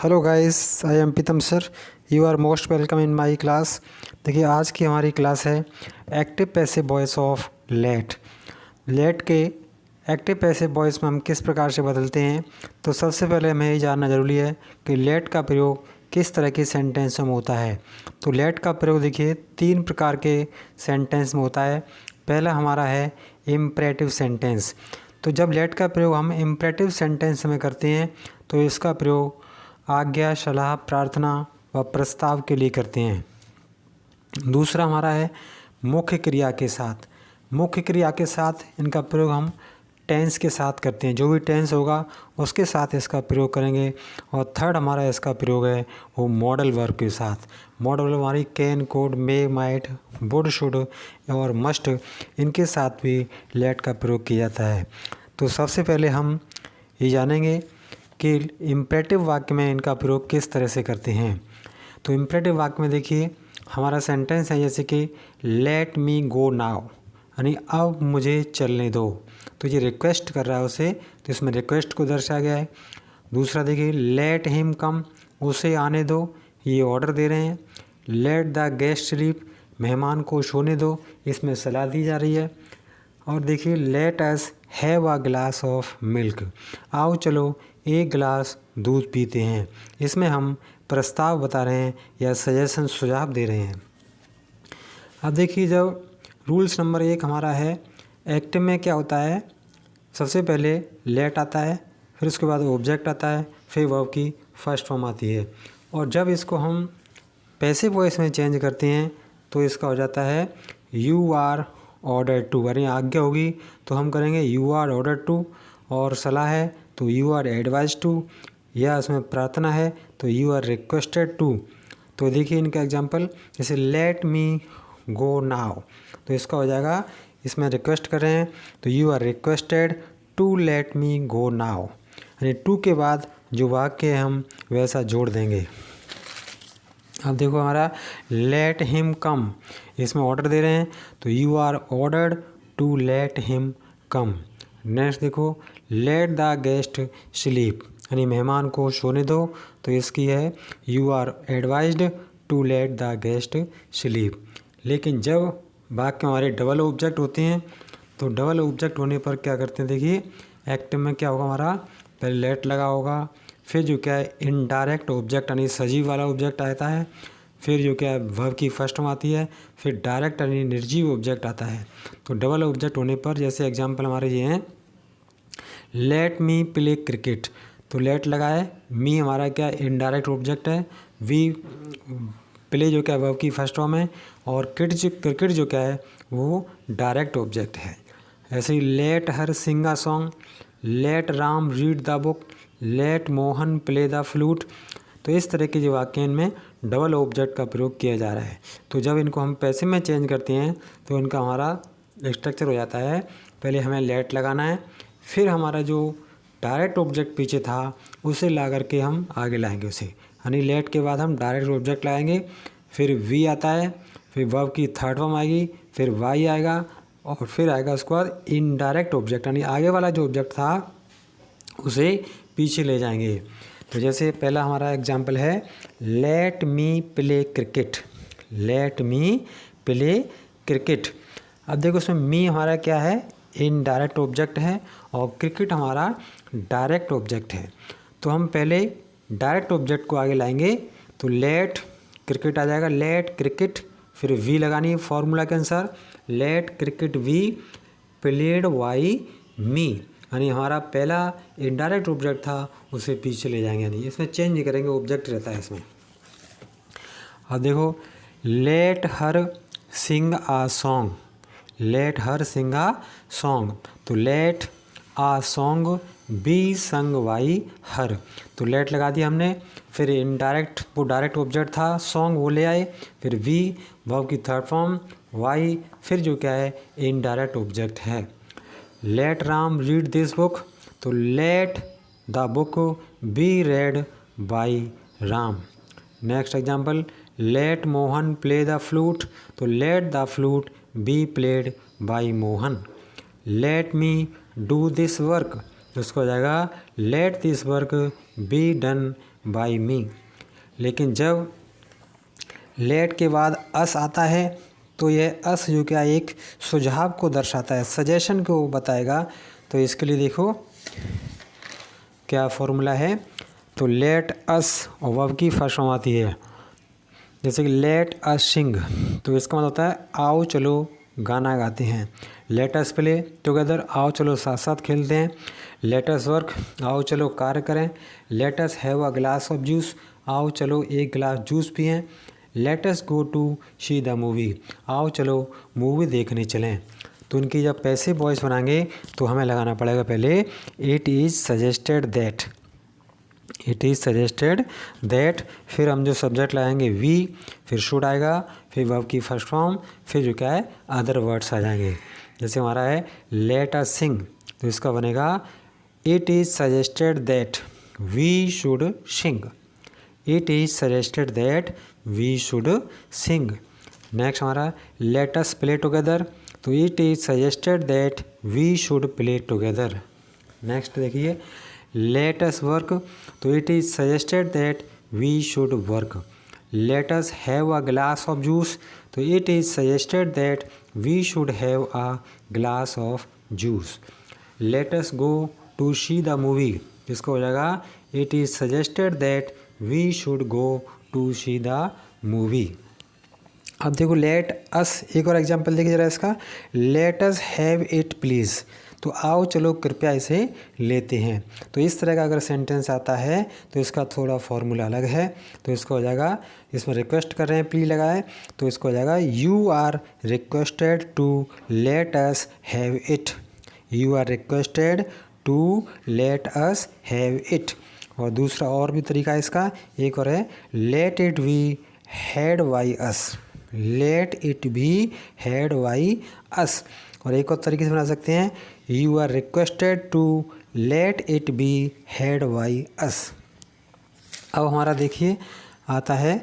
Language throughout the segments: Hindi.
Hello guys, I am Pritam sir. You are most welcome in my class. देखिए, आज की हमारी क्लास है active passive voice of let. Let के एक्टिव पैसिव वॉइस में हम किस प्रकार से बदलते हैं। तो सबसे पहले हमें ये जानना ज़रूरी है कि लेट का प्रयोग किस तरह के सेंटेंस में होता है। तो लेट का प्रयोग देखिए 3 प्रकार के सेंटेंस में होता है। पहला हमारा है इम्परेटिव सेंटेंस। तो जब लेट का प्रयोग हम इम्परेटिव सेंटेंस में करते हैं तो इसका प्रयोग आज्ञा, सलाह, प्रार्थना व प्रस्ताव के लिए करते हैं। दूसरा हमारा है मुख्य क्रिया के साथ। मुख्य क्रिया के साथ इनका प्रयोग हम टेंस के साथ करते हैं। जो भी टेंस होगा उसके साथ इसका प्रयोग करेंगे। और थर्ड हमारा इसका प्रयोग है वो मॉडल वर्ब के साथ। मॉडल वर्ब हमारी can, could, may, might, would, should और मस्ट, इनके साथ भी लेट का प्रयोग किया जाता है। तो सबसे पहले हम ये जानेंगे कि इम्परेटिव वाक्य में इनका प्रयोग किस तरह से करते हैं। तो इम्परेटिव वाक्य में देखिए हमारा सेंटेंस है जैसे कि लेट मी गो नाउ, यानी अब मुझे चलने दो। तो ये रिक्वेस्ट कर रहा है उसे, तो इसमें रिक्वेस्ट को दर्शाया गया है। दूसरा देखिए लेट हिम कम, उसे आने दो, ये ऑर्डर दे रहे हैं। लेट द गेस्ट स्लीप, मेहमान को सोने दो, इसमें सलाह दी जा रही है। और देखिए let us have a glass of milk, आओ चलो एक गिलास दूध पीते हैं। इसमें हम प्रस्ताव बता रहे हैं या सजेशन, सुझाव दे रहे हैं। अब देखिए जब रूल्स नंबर 1 हमारा है एक्टिव में क्या होता है, सबसे पहले लेट आता है, फिर उसके बाद ऑब्जेक्ट आता है, फिर वर्ब की फर्स्ट फॉर्म आती है। और जब इसको हम पैसिव वॉइस में चेंज करते हैं तो इसका हो जाता है यू आर ऑर्डर टू, यानी आज्ञा होगी तो हम करेंगे यू आर ऑर्डर टू, और सलाह है तो यू आर एडवाइज टू, या इसमें प्रार्थना है तो यू आर रिक्वेस्टेड टू। तो देखिए इनका एग्जांपल जैसे लेट मी गो नाउ, तो इसका हो जाएगा, इसमें रिक्वेस्ट कर रहे हैं तो you are requested to let me go now, यानी टू के बाद जो वाक्य है हम वैसा जोड़ देंगे। अब देखो हमारा लेट हिम कम, इसमें ऑर्डर दे रहे हैं तो you are ordered to let him come. Next देखो लेट द गेस्ट स्लीप, यानी मेहमान को सोने दो, तो इसकी है you are advised to let the guest sleep. लेकिन जब वाक्य हमारे डबल ऑब्जेक्ट होते हैं तो डबल ऑब्जेक्ट होने पर क्या करते हैं, देखिए एक्टिव में क्या होगा हमारा, पहले लेट लगा होगा, फिर जो क्या है इनडायरेक्ट ऑब्जेक्ट यानी सजीव वाला ऑब्जेक्ट आता है, फिर जो क्या है वर्ब की फर्स्ट फॉर्म आती है, फिर डायरेक्ट यानी निर्जीव ऑब्जेक्ट आता है। तो डबल ऑब्जेक्ट होने पर जैसे एग्जांपल हमारे ये हैं लेट मी प्ले क्रिकेट, तो लेट लगा है, मी हमारा क्या इनडायरेक्ट ऑब्जेक्ट है, वी प्ले जो क्या है वर्ब की फर्स्ट फॉर्म है, और क्रिकेट जो क्या है वो डायरेक्ट ऑब्जेक्ट है। ऐसे ही let her sing a song, let Ram read the book, let Mohan play the flute. तो इस तरह के जो वाक्य इनमें डबल ऑब्जेक्ट का प्रयोग किया जा रहा है। तो जब इनको हम पैसिव में चेंज करते हैं तो इनका हमारा स्ट्रक्चर हो जाता है, पहले हमें लेट लगाना है, फिर हमारा जो डायरेक्ट ऑब्जेक्ट पीछे था उसे ला करके हम आगे लाएंगे उसे, यानी लेट के बाद हम डायरेक्ट ऑब्जेक्ट लाएंगे, फिर वी आता है, फिर वर्ब की थर्ड फॉर्म आएगी, फिर वाई आएगा, और फिर आएगा उसके बाद इनडायरेक्ट ऑब्जेक्ट, यानी आगे वाला जो ऑब्जेक्ट था उसे पीछे ले जाएंगे। तो जैसे पहला हमारा एग्जाम्पल है let me play cricket, let me play cricket. अब देखो उसमें मी हमारा क्या है इनडायरेक्ट ऑब्जेक्ट है और क्रिकेट हमारा डायरेक्ट ऑब्जेक्ट है। तो हम पहले डायरेक्ट ऑब्जेक्ट को आगे लाएंगे, तो लेट क्रिकेट आ जाएगा, लेट क्रिकेट, फिर वी लगानी है फॉर्मूला के अनुसार, let cricket be played by me, यानी हमारा पहला इनडायरेक्ट ऑब्जेक्ट था उसे पीछे ले जाएंगे, यानी इसमें चेंज नहीं करेंगे, ऑब्जेक्ट रहता है इसमें। अब देखो let her sing a song, let her sing a song, तो let a song be sung by her, तो लेट लगा दिया हमने, फिर इनडायरेक्ट वो डायरेक्ट ऑब्जेक्ट था सॉन्ग वो ले आए, फिर वी वर्ब की थर्ड फॉर्म, वाई फिर जो क्या है इनडायरेक्ट ऑब्जेक्ट है। Let Ram read this book, तो let the book be read by Ram. Next example let Mohan play the flute, तो let the flute be played by Mohan. Let me do this work, उसको हो जाएगा let this work be done by me. लेकिन जब लेट के बाद अस आता है तो यह अस जो क्या एक सुझाव को दर्शाता है, सजेशन को बताएगा। तो इसके लिए देखो क्या फॉर्मूला है। तो लेट अस और वर्ब की फर्स्ट फॉर्म आती है, जैसे कि लेट अस सिंग, तो इसका मतलब होता है आओ चलो गाना गाते हैं। लेट अस प्ले टुगेदर, आओ चलो साथ साथ खेलते हैं। लेट अस वर्क, आओ चलो कार्य करें। Let us have a glass of juice, आओ चलो एक गिलास जूस पिएं। Let us go to see the movie, आओ चलो मूवी देखने चलें। तो उनकी जब पैसिव वॉइस बनाएंगे तो हमें लगाना पड़ेगा पहले it is suggested that, it is suggested that, फिर हम जो सब्जेक्ट लगाएंगे वी, फिर शुड आएगा, फिर वर्ब की फर्स्ट फॉर्म, फिर जो क्या है अदर वर्ड्स आ जाएंगे। जैसे हमारा है लेट अस सिंग, तो इसका बनेगा it is suggested that we should sing, it is suggested that we should sing. Next हमारा लेट अस प्ले टुगेदर, तो it is suggested that we should play together. Next देखिए लेट अस वर्क, तो it is suggested that we should work. Let us have a glass of juice, तो it is suggested that we should have a glass of juice. Let us go to see the movie, इसको हो जाएगा it is suggested that we should go to see the movie. अब देखो लेट अस, एक और एग्जांपल देखिए जरा इसका, late us have it please, तो आओ चलो कृपया इसे लेते हैं। तो इस तरह का अगर सेंटेंस आता है तो इसका थोड़ा फॉर्मूला अलग है। तो इसको हो जाएगा, इसमें रिक्वेस्ट कर रहे हैं प्लीज लगाए, तो इसको हो जाएगा you are requested to let us have it, you are requested to let us have it. और दूसरा और भी तरीका है इसका, एक और है let it be had by us, let it be had by us. और एक और तरीके से बना सकते हैं you are requested to let it be had by us. अब हमारा देखिए आता है,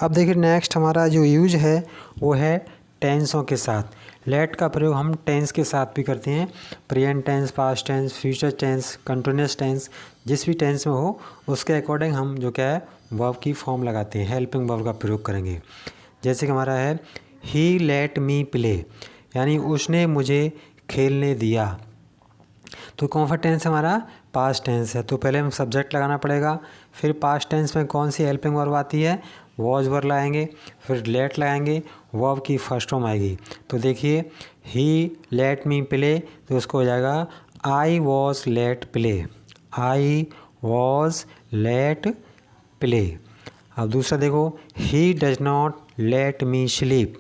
अब देखिए नेक्स्ट हमारा जो यूज है वो है टेंसों के साथ। लेट का प्रयोग हम टेंस के साथ भी करते हैं, present tense, past tense, future tense, continuous tense, जिस भी टेंस में हो उसके अकॉर्डिंग हम जो क्या है वर्ब की फॉर्म लगाते हैं, हेल्पिंग वर्ब का प्रयोग करेंगे। जैसे कि हमारा है ही लेट मी प्ले, यानी उसने मुझे खेलने दिया। तो कौन सा टेंस हमारा पास्ट टेंस है, तो पहले हम सब्जेक्ट लगाना पड़ेगा। फिर पास्ट टेंस में कौन सी हेल्पिंग वर्ब आती है, वॉज वर्ब लगाएंगे, फिर लेट लगाएंगे, वर्ब की फर्स्ट फॉर्म आएगी। तो देखिए ही लेट मी प्ले, तो उसको हो जाएगा I was let play, I was let play. अब दूसरा देखो he does not let me sleep,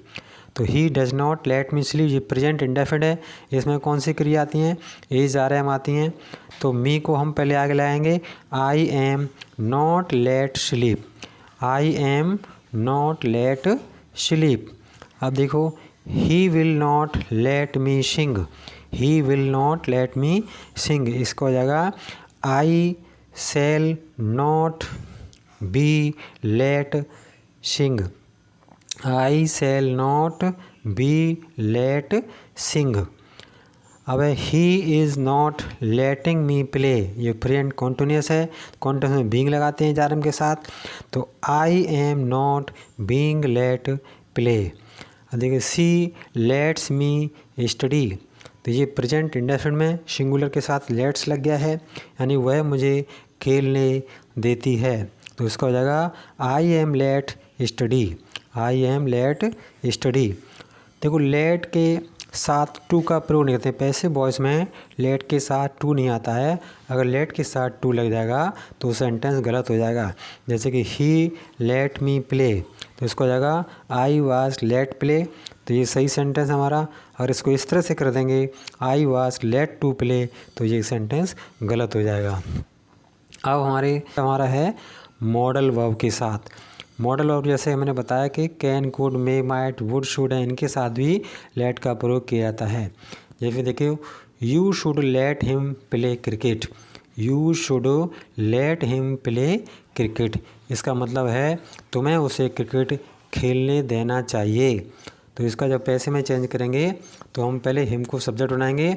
तो he does not let me sleep, ये प्रेजेंट इंडेफिनिट है, इसमें कौन सी क्रिया आती हैं, इज आर एम आती हैं। तो मी को हम पहले आगे लाएंगे, I am not let sleep, I am not let sleep. अब देखो he will not let me sing, he will not let me sing, इसको हो जाएगा I shall not be let sing, I shall not be let sing. अब he is not letting me play, ये प्रेजेंट कॉन्टिन्यूअस है, कॉन्टिन्यूअस में बीइंग लगाते हैं जारम के साथ। तो I am not being let play. अब देखिए सी लेट्स मी स्टडी, तो ये प्रेजेंट इंडेफिनिट में सिंगुलर के साथ लेट्स लग गया है, यानी वह मुझे खेलने देती है। तो इसका हो जाएगा I am let study, I am let study. देखो लेट के साथ टू का प्रयोग नहीं करते, पैसिव वॉइस में लेट के साथ टू नहीं आता है। अगर लेट के साथ टू लग जाएगा तो सेंटेंस गलत हो जाएगा। जैसे कि ही लेट मी प्ले, तो इसको हो जाएगा आई वाज लेट प्ले, तो ये सही सेंटेंस हमारा। अगर इसको इस तरह से कर देंगे I was let to play, तो ये सेंटेंस गलत हो जाएगा। अब हमारा है मॉडल वर्ब के साथ। मॉडल वर्ब जैसे मैंने बताया कि can, could, may, might, would, should है, इनके साथ भी लेट का प्रयोग किया जाता है। जैसे देखिए you should let him play cricket, you should let him play cricket, इसका मतलब है तुम्हें उसे क्रिकेट खेलने देना चाहिए। तो इसका जब पैसे में चेंज करेंगे तो हम पहले हिम को सब्जेक्ट बनाएंगे,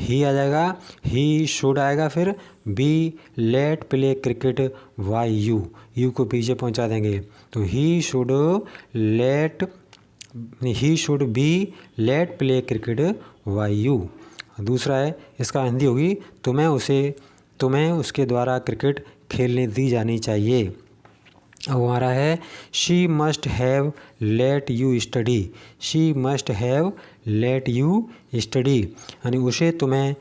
ही आ जाएगा, ही शुड आएगा, फिर be let play cricket by you को पीछे पहुंचा देंगे। तो he should be let play cricket by you. दूसरा है, इसका हिंदी होगी, तुम्हें उसके द्वारा क्रिकेट खेलने दी जानी चाहिए। अब हमारा है she must have let you study, she must have let you study, यानी उसे तुम्हें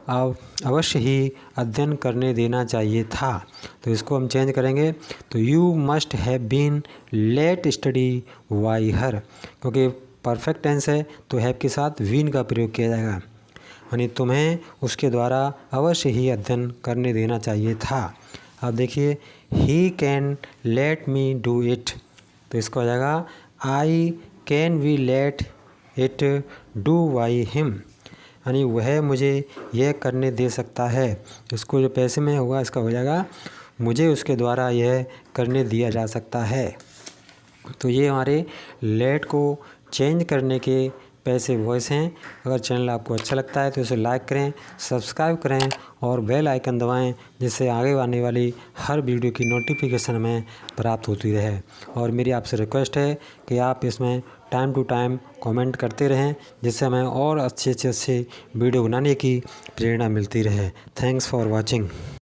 अवश्य ही अध्ययन करने देना चाहिए था। तो इसको हम चेंज करेंगे, तो you must have been let study by her, क्योंकि परफेक्ट टेंस है तो हैव के साथ बीन का प्रयोग किया जाएगा, यानी तुम्हें उसके द्वारा अवश्य ही अध्ययन करने देना चाहिए था। अब देखिए, he can let me do it, तो इसका हो जाएगा I can be let it do by him, यानी वह मुझे यह करने दे सकता है। इसको जो पैसे में होगा इसका हो जाएगा मुझे उसके द्वारा यह करने दिया जा सकता है। तो ये हमारे लेट को चेंज करने के पैसे वॉइस हैं। अगर चैनल आपको अच्छा लगता है तो इसे लाइक करें, सब्सक्राइब करें और बेल आइकन दबाएं, जिससे आगे आने वाली हर वीडियो की नोटिफिकेशन हमें प्राप्त होती रहे। और मेरी आपसे रिक्वेस्ट है कि आप इसमें टाइम टू टाइम कमेंट करते रहें, जिससे हमें और अच्छे वीडियो बनाने की प्रेरणा मिलती रहे। Thanks for watching.